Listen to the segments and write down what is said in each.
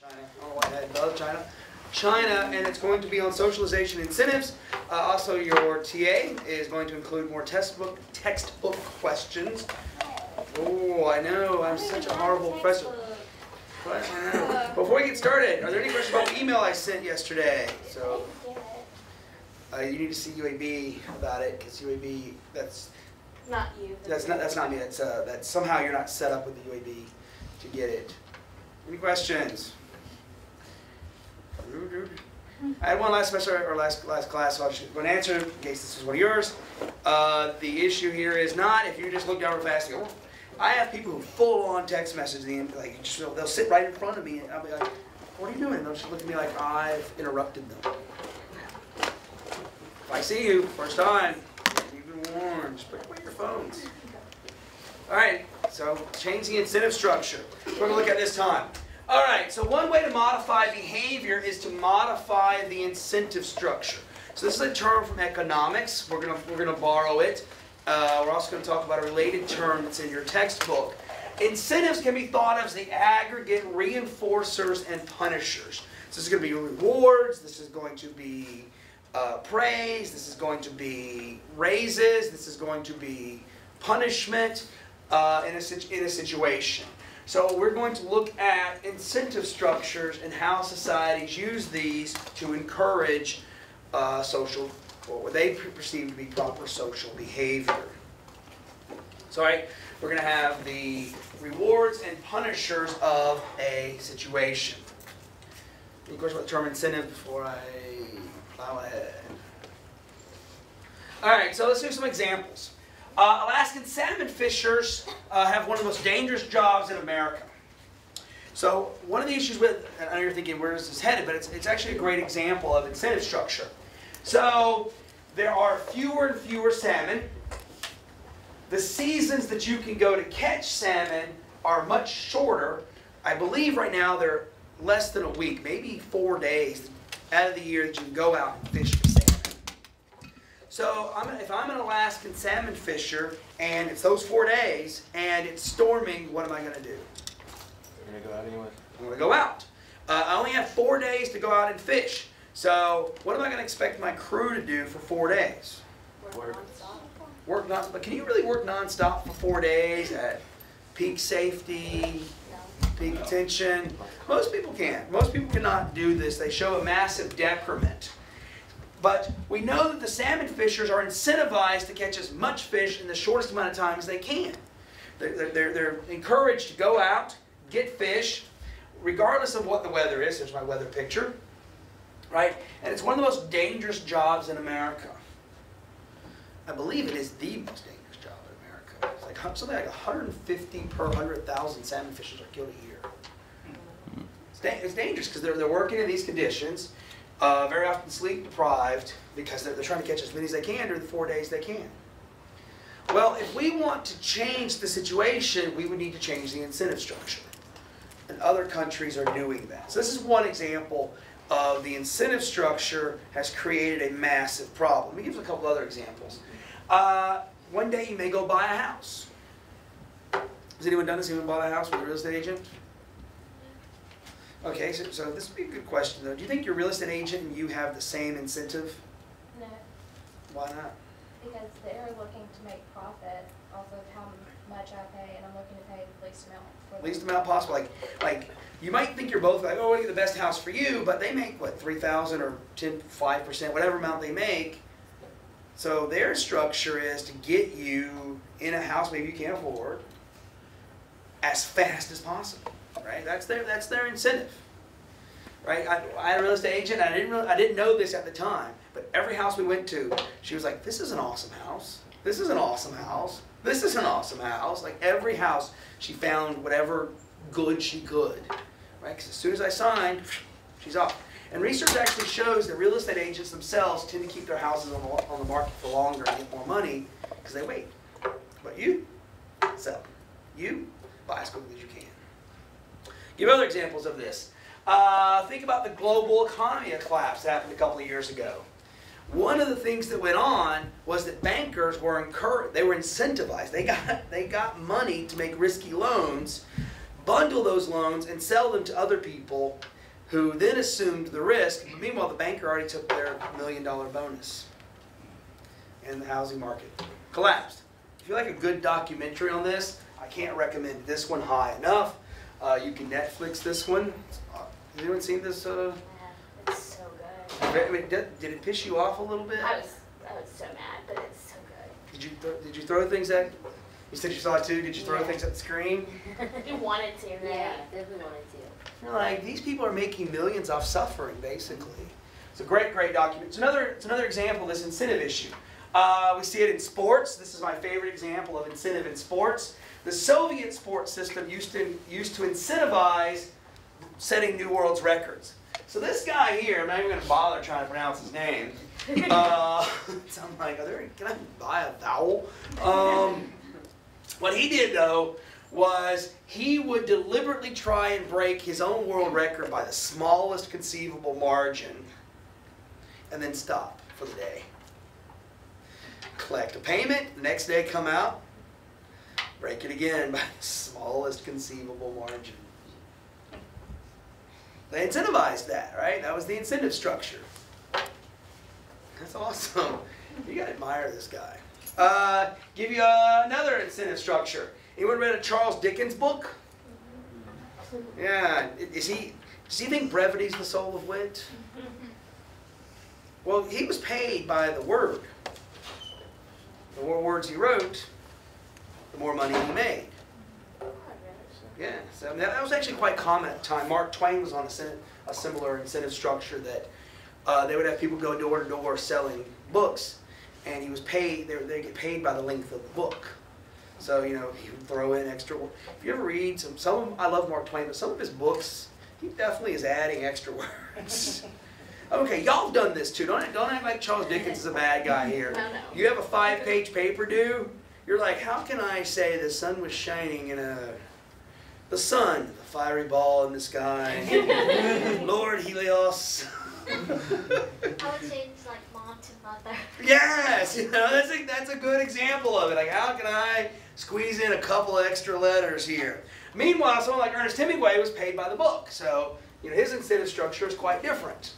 China. Oh, I love China. China, and it's going to be on socialization incentives. Also, your TA is going to include more textbook questions. Oh, I know. I'm such a horrible professor. But I know. Before we get started, are there any questions about the email I sent yesterday? So, you need to see UAB about it, because UAB, that's not you. That's not me. That's somehow you're not set up with the UAB to get it. Any questions? I had one last semester or last class, so I'm just going to answer in case this is one of yours. The issue here is not if you just look down real fast and go. I have people who full-on text message me, like they'll sit right in front of me, and I'll be like, "What are you doing?" They'll just look at me like I've interrupted them. If I see you first time, you've been warned. Just put away your phones. All right. So change the incentive structure. We're going to look at this time. All right, so one way to modify behavior is to modify the incentive structure. So this is a term from economics. We're gonna borrow it. We're also going to talk about a related term that's in your textbook. Incentives can be thought of as the aggregate reinforcers and punishers. So this is going to be rewards. This is going to be praise. This is going to be raises. This is going to be punishment in a situation. So we're going to look at incentive structures and how societies use these to encourage what they perceive to be proper social behavior. So we're going to have the rewards and punishers of a situation. Any questions about the term incentive before I plow ahead? All right, so let's do some examples. Alaskan salmon fishers have one of the most dangerous jobs in America. So one of the issues with, and I know you're thinking, where is this headed? But it's actually a great example of incentive structure. So there are fewer and fewer salmon. The seasons that you can go to catch salmon are much shorter. I believe right now they're less than a week, maybe 4 days out of the year that you can go out and fish for salmon. So if I'm an Alaskan salmon fisher and it's those 4 days and it's storming, what am I going to do? You're going to go out anyway? I'm going to go out. I only have 4 days to go out and fish. So what am I going to expect my crew to do for 4 days? Work nonstop. Work nonstop. But can you really work nonstop for 4 days at peak safety, peak attention? Most people can't. Most people cannot do this. They show a massive decrement. But we know that the salmon fishers are incentivized to catch as much fish in the shortest amount of time as they can. They're encouraged to go out, get fish, regardless of what the weather is. There's my weather picture. Right? And it's one of the most dangerous jobs in America. I believe it is the most dangerous job in America. It's like something like 150 per 100,000 salmon fishers are killed a year. It's dangerous because they're working in these conditions. Very often sleep deprived because they're trying to catch as many as they can during the 4 days they can. Well, if we want to change the situation, we would need to change the incentive structure. And other countries are doing that. So this is one example of the incentive structure has created a massive problem. Let me give you a couple other examples. One day you may go buy a house. Has anyone done this? Anyone bought a house with a real estate agent? Okay, so this would be a good question though. Do you think your real estate agent and you have the same incentive? No. Why not? Because they're looking to make profit off of how much I pay, and I'm looking to pay the least amount. Least amount possible. Like you might think you're both like, oh, I get the best house for you, but they make what, 3,000 or 5%, whatever amount they make. So their structure is to get you in a house maybe you can't afford as fast as possible. Right? That's their incentive. Right? I had a real estate agent. I didn't know this at the time, but every house we went to, she was like, "This is an awesome house. This is an awesome house. This is an awesome house." Like every house, she found whatever good she could. Right? Because as soon as I signed, she's off. And research actually shows that real estate agents themselves tend to keep their houses on the market for longer and get more money because they wait. But you sell. You buy as quickly as you can. Give other examples of this. Think about the global economy collapse that happened a couple of years ago. One of the things that went on was that bankers were encouraged, they were incentivized. They got money to make risky loans, bundle those loans, and sell them to other people who then assumed the risk. But meanwhile, the banker already took their $1 million bonus. And the housing market collapsed. If you like a good documentary on this, I can't recommend this one high enough. You can Netflix this one. Has anyone seen this? Yeah, it's so good. I mean, did it piss you off a little bit? I was so mad, but it's so good. Did you throw things at? You said you saw it too. Did you throw things at the screen? You wanted to, right? Yeah, definitely wanted to. You're like, these people are making millions off suffering, basically. It's a great, great document. It's another example of this incentive issue. We see it in sports. This is my favorite example of incentive in sports. The Soviet sports system used to incentivize setting new world's records. So this guy here, I'm not even going to bother trying to pronounce his name. So I'm like, can I buy a vowel? What he did, though, was he would deliberately try and break his own world record by the smallest conceivable margin and then stop for the day. Collect a payment, the next day come out, break it again by the smallest conceivable margin. They incentivized that, right? That was the incentive structure. That's awesome. You gotta admire this guy. Give you another incentive structure. Anyone read a Charles Dickens book? Yeah. Does he think brevity's the soul of wit? Well, he was paid by the word. The more words he wrote, the more money he made. Yeah, so that was actually quite common at the time. Mark Twain was on a similar incentive structure that they would have people go door to door selling books, and he was paid. They get paid by the length of the book. So he would throw in extra. If you ever read I love Mark Twain, but some of his books, he definitely is adding extra words. Okay, y'all have done this too. Don't act like Charles Dickens is a bad guy here. No. You have a 5-page paper due. You're like, how can I say the sun was shining in the sun, the fiery ball in the sky, Lord Helios. I would change like mom to mother. Yes, that's a good example of it. Like, how can I squeeze in a couple extra letters here? Meanwhile, someone like Ernest Hemingway was paid by the book, so his incentive structure is quite different,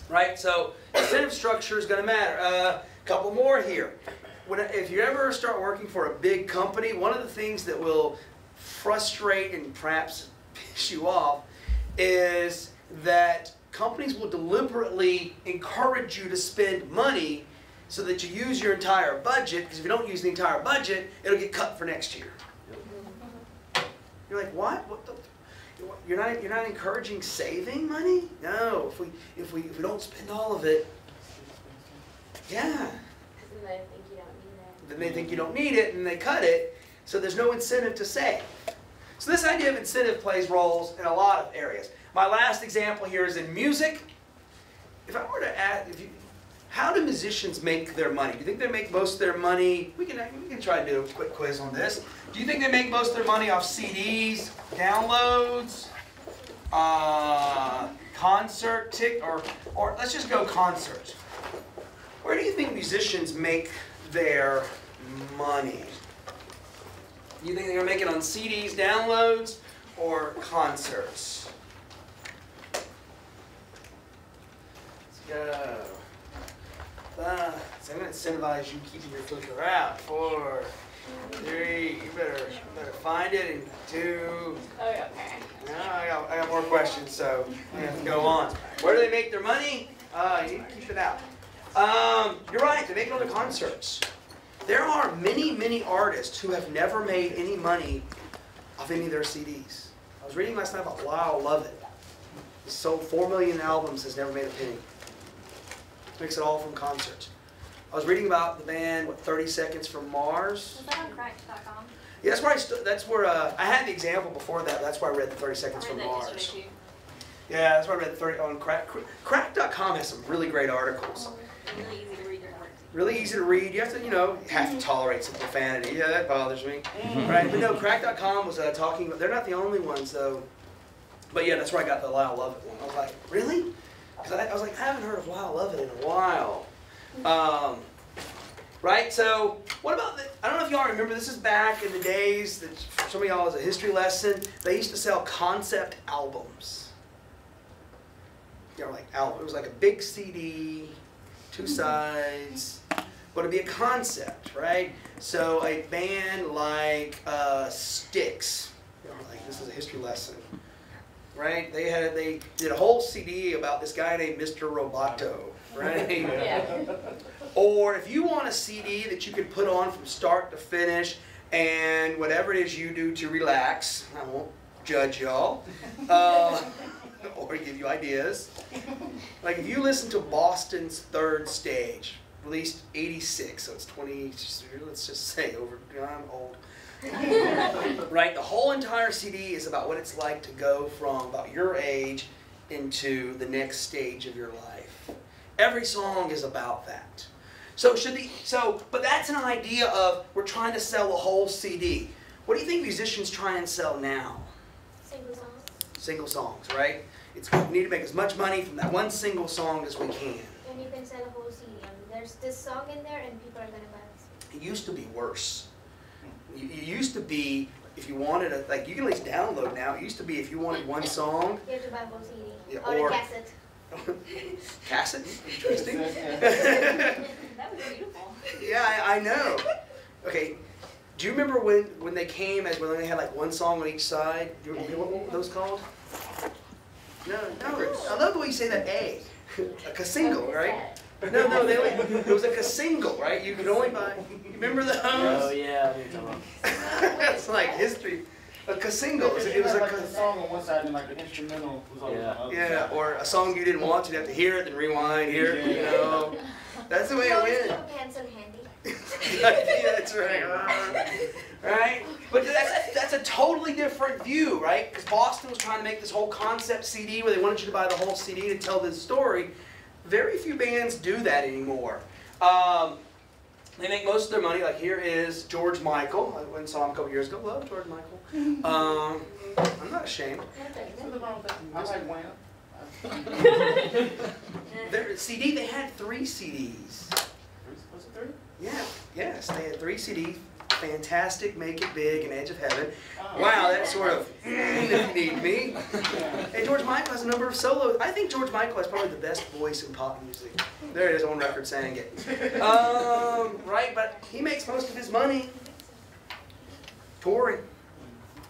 right? So incentive structure is going to matter. A couple more here. If you ever start working for a big company, one of the things that will frustrate and perhaps piss you off is that companies will deliberately encourage you to spend money so that you use your entire budget, because if you don't use the entire budget, it'll get cut for next year. You're like, what? You're not encouraging saving money? No. If we don't spend all of it, yeah. Then they think you don't need it, and they cut it, so there's no incentive to save. So this idea of incentive plays roles in a lot of areas. My last example here is in music. If I were to ask, how do musicians make their money? Do you think they make most of their money? We can try to do a quick quiz on this. Do you think they make most of their money off CDs, downloads, concert ticket, or let's just go concerts? Where do you think musicians make their money? Do you think they're making on CDs, downloads, or concerts? Let's go. So I'm going to incentivize you keeping your clicker out. 4, 3. You better find it. And 2. Okay. No, I got more questions, so we have to go on. Where do they make their money? You need to keep it out. You're right. They make it on the concerts. There are many, many artists who have never made any money off any of their CDs. I was reading last night about Lyle Lovett. He sold 4 million albums, has never made a penny. Makes it all from concerts. I was reading about the band, 30 Seconds from Mars. Is that on cracked.com? Yeah, that's where I had the example before that. That's where I read the 30 Seconds from Mars. Yeah, that's where I read the 30 on crack. Crack.com has some really great articles. Really easy to read. Really easy to read. You have to tolerate some profanity. Yeah, that bothers me. Right? But no, Crack.com was talking. They're not the only ones though. But yeah, that's where I got the Lyle Lovett one. I was like, really? Because I was like, I haven't heard of Lyle Lovett in a while. Right? So what about I don't know if y'all remember. This is back in the days that for some of y'all is a history lesson. They used to sell concept albums. you know, like album. It was like a big CD, 2 sides, but it'd be a concept, right? So a band like Styx, you know, like this is a history lesson, right? They did a whole CD about this guy named Mr. Roboto, right? Yeah. Or if you want a CD that you can put on from start to finish, and whatever it is you do to relax, I won't judge y'all, or give you ideas. Like if you listen to Boston's Third Stage, released '86, so it's 20, let's just say over, I'm old. Right, the whole entire CD is about what it's like to go from about your age into the next stage of your life. Every song is about that. So but that's an idea of we're trying to sell a whole CD. What do you think musicians try and sell now? Single songs. Single songs, right? We need to make as much money from that one single song as we can. And you can sell a whole CD. I mean, there's this song in there, and people are gonna buy this. It used to be worse. It used to be, if you wanted a, like you can at least download now. It used to be if you wanted one song. You have to buy a whole CD. Yeah, or or- a cassette. Cassette? Interesting. That was beautiful. Yeah, I know. Okay, do you remember when they came as when they had like one song on each side? Do you know what were those called? No. I love the way you say that A. A single, right? No, it was like a single, right? You could only buy. You remember those? Oh yeah, I need to That's like history. A single. It was like a a song on one side and like an instrumental was on the other yeah, side. or a song you didn't want, you'd have to hear it, then rewind, hear it, you know. That's the way You it always went. keep a pencil handy. Yeah, that's right. Right? But that's a totally different view, right? Because Boston was trying to make this whole concept CD where they wanted you to buy the whole CD to tell this story. Very few bands do that anymore. They make most of their money, like here is George Michael. I went and saw him a couple years ago. Love George Michael. I'm not ashamed. Nothing wrong with that. I like Wham. Their CD, they had 3 CDs. Was it 3? Yeah, yes, they had 3 CDs. Fantastic, Make It Big, and Edge of Heaven. Oh. Wow, that's sort of, if you need me. And George Michael has a number of solos. I think George Michael has probably the best voice in pop music. There it is on record saying it. Right, but he makes most of his money touring.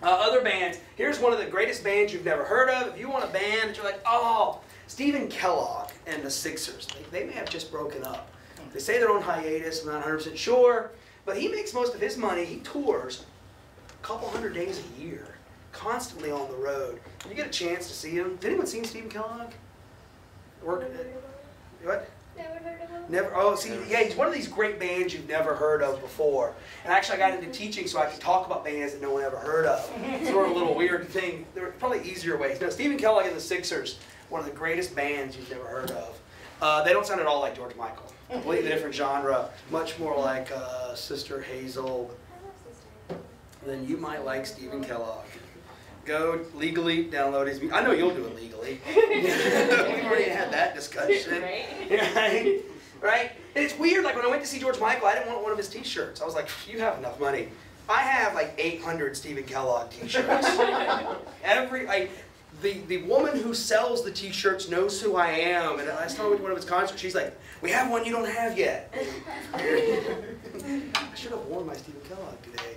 Other bands, here's one of the greatest bands you've never heard of. If you want a band that you're like, oh, Stephen Kellogg and the Sixers, they may have just broken up. They say they're on hiatus, I'm not 100% sure, but he makes most of his money, he tours a couple hundred days a year, constantly on the road. When you get a chance to see him, has anyone seen Stephen Kellogg? What? Never heard of him? Never. Oh, see, yeah, he's one of these great bands you've never heard of before. And actually, I got into teaching so I could talk about bands that no one ever heard of. It's sort of a little weird thing. There are probably easier ways. No, Stephen Kellogg and the Sixers, one of the greatest bands you've never heard of. They don't sound at all like George Michael. Completely different genre. Much more like Sister Hazel. Then you might like Stephen Kellogg. Go legally download his music. I know you'll do it legally. We've already had that discussion. Right? Right? Right? And it's weird, like when I went to see George Michael, I didn't want one of his t-shirts. I was like, you have enough money. I have like 800 Stephen Kellogg t-shirts. The woman who sells the t-shirts knows who I am, and I saw him at one of his concerts. She's like, we have one you don't have yet. I should have worn my Stephen Kellogg today.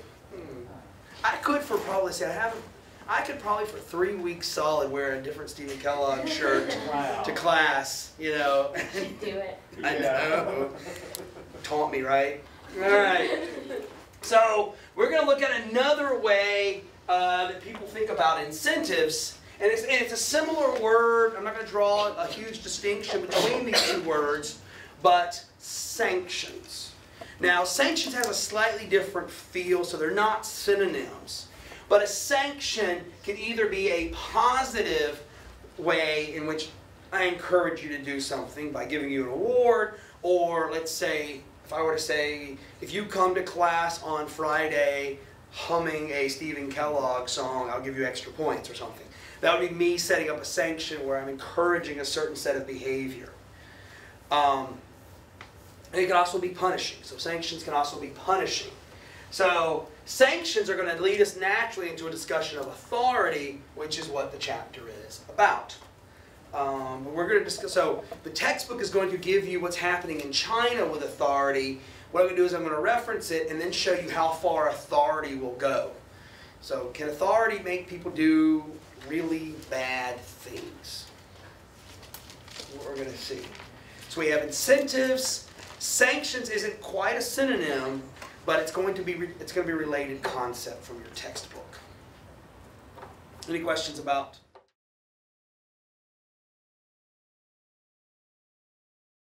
I could for probably, say I haven't, I could probably for 3 weeks solid wear a different Stephen Kellogg shirt Wow. to class, you know. Do it. I know. Taunt me, right? All right. So we're going to look at another way that people think about incentives. And it's a similar word. I'm not going to draw a huge distinction between these 2 words, but sanctions. Now, sanctions have a slightly different feel, so they're not synonyms. But a sanction can either be a positive way in which I encourage you to do something by giving you an award, or let's say, if I were to say, if you come to class on Friday humming a Stephen Kellogg song, I'll give you extra points or something. That would be me setting up a sanction where I'm encouraging a certain set of behavior. And it can also be punishing. So sanctions can also be punishing. So sanctions are going to lead us naturally into a discussion of authority, which is what the chapter is about. We're going to discuss, so the textbook is going to give you what's happening in China with authority. What I'm going to do is I'm going to reference it and then show you how far authority will go. So can authority make people do really bad things? What we're going to see. So we have incentives. Sanctions isn't quite a synonym, but it's going to be a related concept from your textbook. Any questions about